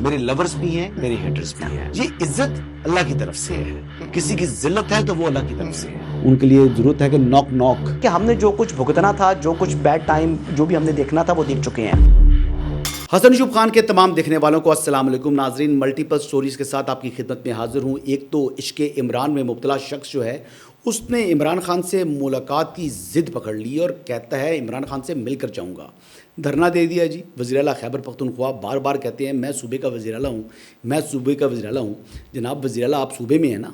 میرے لورز بھی ہیں، میرے ہیٹرز بھی ہیں. یہ عزت اللہ کی طرف سے ہے. کسی کی ذلت ہے تو وہ اللہ کی طرف سے ہے. ان کے لیے ضرورت ہے کہ نوک نوک کہ ہم نے جو کچھ بھگتنا تھا، جو کچھ بیڈ ٹائم جو بھی ہم نے دیکھنا تھا وہ دیکھ چکے ہیں. حسن یوسف خان کے تمام دیکھنے والوں کو السلام علیکم. ناظرین، ملٹیپل سٹوریز کے ساتھ آپ کی خدمت میں حاضر ہوں. ایک تو عشق عمران میں مبتلا شخص جو ہے اس نے عمران خان سے ملاقات کی ضد پکڑ لی اور کہتا ہے عمران خان سے مل کر جاؤں گا. دھرنا دے دیا جی. وزیر اعلیٰ خیبر پختونخوا بار بار کہتے ہیں میں صوبے کا وزیر اعلیٰ ہوں، میں صوبے کا وزیر اعلیٰ ہوں. جناب وزیر اعلیٰ آپ صوبے میں ہیں نا،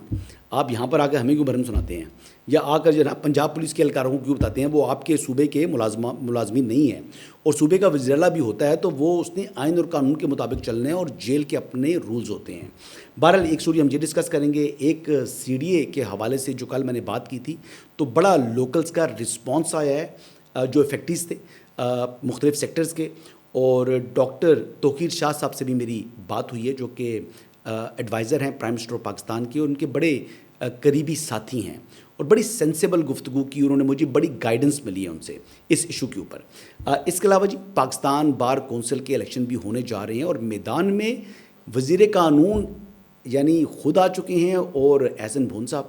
آپ یہاں پر آ کے ہمیں کیوں بھرم سناتے ہیں؟ یا آ کر جناب پنجاب پولیس کے اہلکاروں کو کیوں بتاتے ہیں وہ آپ کے صوبے کے ملازمین نہیں ہیں؟ اور صوبے کا وزیر اعلیٰ بھی ہوتا ہے تو وہ اس نے آئین اور قانون کے مطابق چلنا ہے اور جیل کے اپنے رولز ہوتے ہیں. بہرحال ایک سٹوری ہم یہ ڈسکس کریں گے. ایک سی ڈی اے کے حوالے سے جو کل میں نے بات کی تھی تو بڑا لوکلز کا رسپانس آیا ہے جو افیکٹیز تھے مختلف سیکٹرز کے. اور ڈاکٹر توقیر شاہ صاحب سے بھی میری بات ہوئی ہے جو کہ ایڈوائزر ہیں پرائم منسٹر آف پاکستان کے، اور ان کے بڑے قریبی ساتھی ہیں، اور بڑی سینسیبل گفتگو کی. انہوں نے مجھے بڑی گائیڈنس ملی ہے ان سے اس ایشو کے اوپر. اس کے علاوہ جی پاکستان بار کونسل کے الیکشن بھی ہونے جا رہے ہیں اور میدان میں وزیر قانون یعنی خود آ چکے ہیں، اور احسن بھون صاحب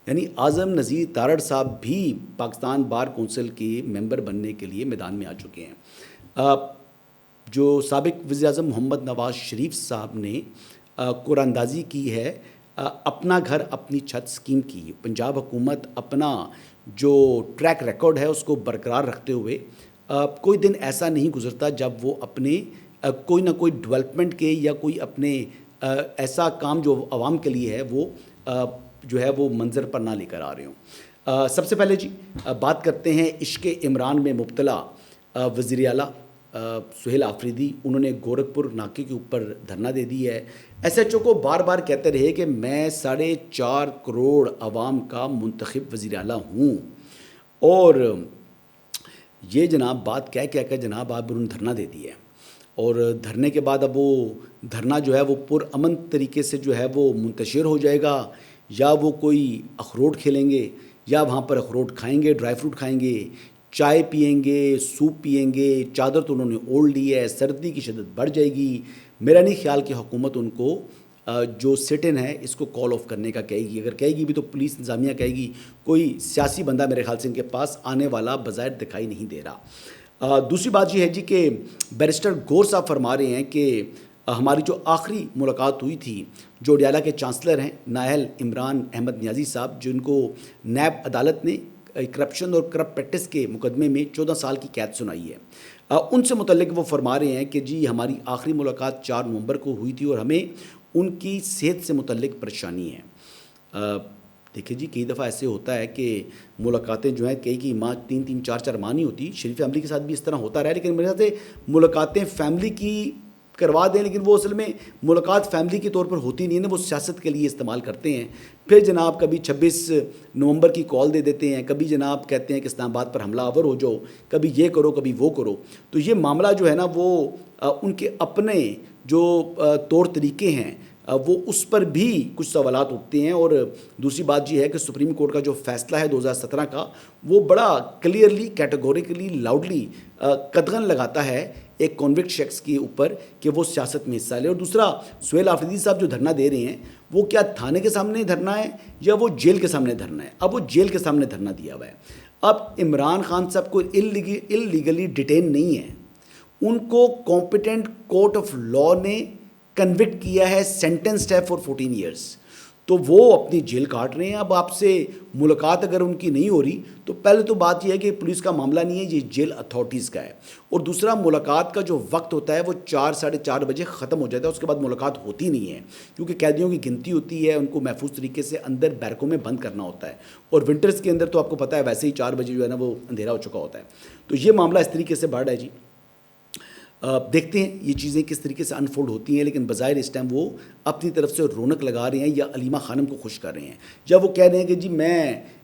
یعنی اعظم نذیر تارڑ صاحب بھی پاکستان بار کونسل کے ممبر بننے کے لیے میدان میں آ چکے ہیں. جو سابق وزیر اعظم محمد نواز شریف صاحب نے قرآن اندازی کی ہے اپنا گھر اپنی چھت اسکیم کی. پنجاب حکومت اپنا جو ٹریک ریکارڈ ہے اس کو برقرار رکھتے ہوئے کوئی دن ایسا نہیں گزرتا جب وہ اپنے کوئی نہ کوئی ڈیولپمنٹ کے یا کوئی اپنے ایسا کام جو عوام کے لیے ہے وہ جو ہے وہ منظر پر نہ لے کر آ رہے ہوں. سب سے پہلے جی بات کرتے ہیں عشق عمران میں مبتلا وزیر اعلیٰ سہیل آفریدی. انہوں نے گورکھپور ناکے کے اوپر دھرنا دے دی ہے. ایس ایچ او کو بار بار کہتے رہے کہ میں 4.5 کروڑ عوام کا منتخب وزیر اعلیٰ ہوں، اور یہ جناب بات کہہ جناب آپ انہوں نے دھرنا دے دی ہے. اور دھرنے کے بعد اب وہ دھرنا جو ہے وہ پرامن طریقے سے جو ہے وہ منتشر ہو جائے گا، یا وہ کوئی اخروٹ کھیلیں گے یا وہاں پر اخروٹ کھائیں گے، ڈرائی فروٹ کھائیں گے، چائے پئیں گے، سوپ پئیں گے. چادر تو انہوں نے اوڑھ لی ہے، سردی کی شدت بڑھ جائے گی. میرا نہیں خیال کہ حکومت ان کو جو سٹ ان ہے اس کو کال آف کرنے کا کہے گی. اگر کہے گی بھی تو پولیس انتظامیہ کہے گی. کوئی سیاسی بندہ میرے خیال سے ان کے پاس آنے والا بظاہر دکھائی نہیں دے رہا. دوسری بات یہ ہے جی کہ بیرسٹر گور صاحب فرما رہے ہیں کہ ہماری جو آخری ملاقات ہوئی تھی جو ڈیالہ کے چانسلر ہیں نااہل عمران احمد نیازی صاحب، جن کو نیب عدالت نے کرپشن اور کرپٹ پریکٹس کے مقدمے میں 14 سال کی قید سنائی ہے، ان سے متعلق وہ فرما رہے ہیں کہ جی ہماری آخری ملاقات 4 نومبر کو ہوئی تھی اور ہمیں ان کی صحت سے متعلق پریشانی ہے. دیکھیں جی کئی دفعہ ایسے ہوتا ہے کہ ملاقاتیں جو ہیں کئی ماہ 3 4 ماہ نہیں ہوتی. شریف فیملی کے ساتھ بھی اس طرح ہوتا رہا ہے، لیکن میرے خیال سے ملاقاتیں فیملی کی کروا دیں، لیکن وہ اصل میں ملاقات فیملی کے طور پر ہوتی نہیں ہے نا، وہ سیاست کے لیے استعمال کرتے ہیں. پھر جناب کبھی 26 نومبر کی کال دے دیتے ہیں، کبھی جناب کہتے ہیں کہ اسلام آباد پر حملہ آور ہو جاؤ، کبھی یہ کرو کبھی وہ کرو. تو یہ معاملہ جو ہے نا وہ ان کے اپنے جو طور طریقے ہیں وہ اس پر بھی کچھ سوالات اٹھتے ہیں. اور دوسری بات یہ ہے کہ سپریم کورٹ کا جو فیصلہ ہے 2017 کا وہ بڑا کلیئرلی کیٹیگوریکلی لاؤڈلی قدغن لگاتا ہے ایک کنوکٹ شخص کے اوپر کہ وہ سیاست میں حصہ لے. اور دوسرا سہیل آفریدی صاحب جو دھرنا دے رہے ہیں وہ کیا تھانے کے سامنے دھرنا ہے یا وہ جیل کے سامنے دھرنا ہے؟ اب وہ جیل کے سامنے دھرنا دیا ہوا ہے. اب عمران خان صاحب کو اللیگلی ڈیٹین نہیں ہے، ان کو کمپیٹنٹ کورٹ آف لاء نے کنوکٹ کیا ہے، سینٹنسڈ ہے فار 14 ایئرس. تو وہ اپنی جیل کاٹ رہے ہیں. اب آپ سے ملاقات اگر ان کی نہیں ہو رہی تو پہلے تو بات یہ ہے کہ پولیس کا معاملہ نہیں ہے، یہ جیل اتھارٹیز کا ہے. اور دوسرا ملاقات کا جو وقت ہوتا ہے وہ 4 ساڑھے 4 بجے ختم ہو جاتا ہے، اس کے بعد ملاقات ہوتی نہیں ہے کیونکہ قیدیوں کی گنتی ہوتی ہے، ان کو محفوظ طریقے سے اندر بیرکوں میں بند کرنا ہوتا ہے. اور ونٹرز کے اندر تو آپ کو پتہ ہے ویسے ہی 4 بجے جو ہے نا وہ اندھیرا ہو چکا ہوتا ہے. تو یہ معاملہ اس طریقے سے بڑھ رہا ہے جی. دیکھتے ہیں یہ چیزیں کس طریقے سے انفولڈ ہوتی ہیں، لیکن بظاہر اس ٹائم وہ اپنی طرف سے رونق لگا رہے ہیں یا علیمہ خانم کو خوش کر رہے ہیں، یا وہ کہہ رہے ہیں کہ جی میں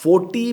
$40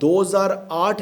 2008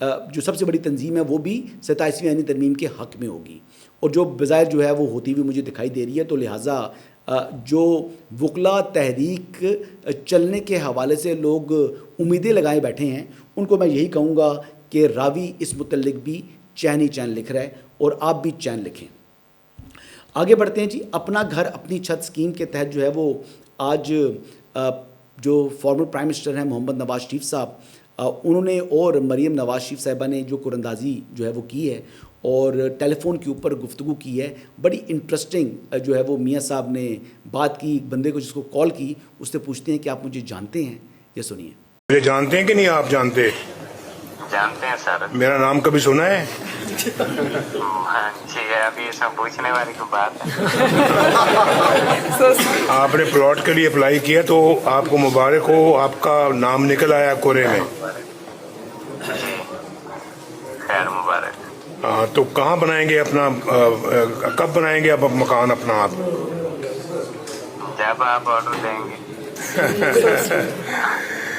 جو سب سے بڑی تنظیم ہے وہ بھی 27ویں آئینی ترمیم کے حق میں ہوگی، اور جو بظاہر جو ہے وہ ہوتی ہوئی مجھے دکھائی دے رہی ہے. تو لہٰذا جو وکلا تحریک چلنے کے حوالے سے لوگ امیدیں لگائے بیٹھے ہیں، ان کو میں یہی کہوں گا کہ راوی اس متعلق بھی چین ہی چین لکھ رہا ہے، اور آپ بھی چین لکھیں. آگے بڑھتے ہیں جی. اپنا گھر اپنی چھت اسکیم کے تحت جو ہے وہ آج جو فارمر پرائم منسٹر ہیں محمد نواز شریف صاحب، انہوں نے اور مریم نواز شریف صاحبہ نے جو قراردادی جو ہے وہ کی ہے اور ٹیلی فون کے اوپر گفتگو کی ہے. بڑی انٹرسٹنگ جو ہے وہ میاں صاحب نے بات کی. بندے کو جس کو کال کی اس سے پوچھتے ہیں کہ آپ مجھے جانتے ہیں؟ یہ سنیے. مجھے جانتے ہیں کہ نہیں آپ جانتے؟ جانتے ہیں سر. میرا نام کبھی سنا ہے؟ ہاں ٹھیک ہے، ابھی اس میں پوچھنے والی کوئی بات ہے؟ آپ نے پلاٹ کے لیے اپلائی کیا تو آپ کو مبارک ہو، آپ کا نام نکل آیا کورے میں. جی خیر مبارک. ہاں تو کہاں بنائیں گے اپنا، کب بنائیں گے اب مکان اپنا آپ؟ جب آپ آرڈر دیں گے.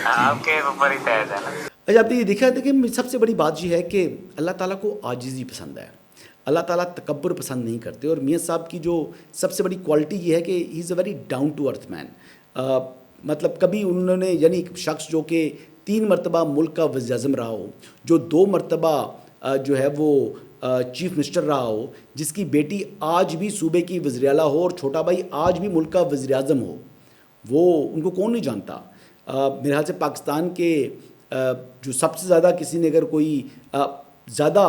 آپ کے اوپر ہی طے ہے نا. اچھا آپ نے یہ دیکھا ہے کہ سب سے بڑی بات یہ ہے کہ اللہ تعالیٰ کو عاجزی پسند ہے. اللہ تعالیٰ تکبر پسند نہیں کرتے. اور میاں صاحب کی جو سب سے بڑی کوالٹی یہ ہے کہ he is a very down to earth man. مطلب کبھی انہوں نے یعنی شخص جو کہ 3 مرتبہ ملک کا وزیر اعظم رہا ہو، جو 2 مرتبہ جو ہے وہ چیف منسٹر رہا ہو، جس کی بیٹی آج بھی صوبے کی وزیر اعلیٰ ہو اور چھوٹا بھائی آج بھی ملک کا وزیر اعظم ہو، وہ ان کو کون نہیں جانتا. میرے خیال سے پاکستان کے جو سب سے زیادہ کسی نے اگر کوئی زیادہ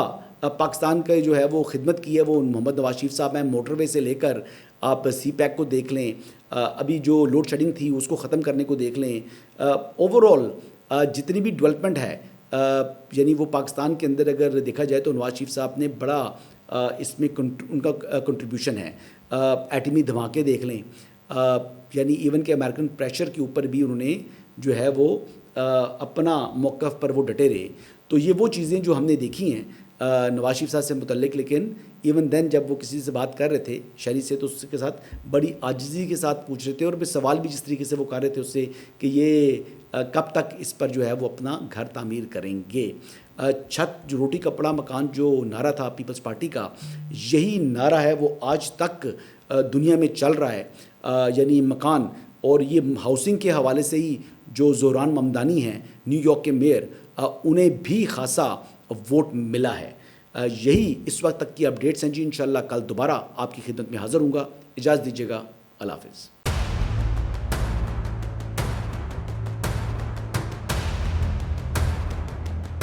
پاکستان کا جو ہے وہ خدمت کی ہے وہ محمد نواز شریف صاحب ہیں. موٹر وے سے لے کر آپ سی پیک کو دیکھ لیں، ابھی جو لوڈ شیڈنگ تھی اس کو ختم کرنے کو دیکھ لیں. اوور آل جتنی بھی ڈیولپمنٹ ہے یعنی وہ پاکستان کے اندر اگر دیکھا جائے تو نواز شریف صاحب نے بڑا اس میں ان کا کنٹریبیوشن ہے. ایٹمی دھماکے دیکھ لیں، یعنی ایون کہ امریکن پریشر کے اوپر بھی انہوں نے جو ہے وہ اپنا موقف پر وہ ڈٹے رہے. تو یہ وہ چیزیں جو ہم نے دیکھی ہیں نواز شریف صاحب سے متعلق. لیکن ایون دین جب وہ کسی سے بات کر رہے تھے شہری سے تو اس کے ساتھ بڑی عاجزی کے ساتھ پوچھ رہے تھے، اور پھر سوال بھی جس طریقے سے وہ کر رہے تھے اس سے کہ یہ کب تک اس پر جو ہے وہ اپنا گھر تعمیر کریں گے. چھت جو روٹی کپڑا مکان جو نعرہ تھا پیپلز پارٹی کا، یہی نعرہ ہے وہ آج تک دنیا میں چل رہا ہے. یعنی مکان اور یہ ہاؤسنگ کے حوالے سے ہی جو زہران ممدانی ہیں نیو یارک کے میئر، انہیں بھی خاصا ووٹ ملا ہے. یہی اس وقت تک کی اپڈیٹس ہیں جی. انشاءاللہ کل دوبارہ آپ کی خدمت میں حاضر ہوں گا. اجازت دیجیے گا. اللہ حافظ.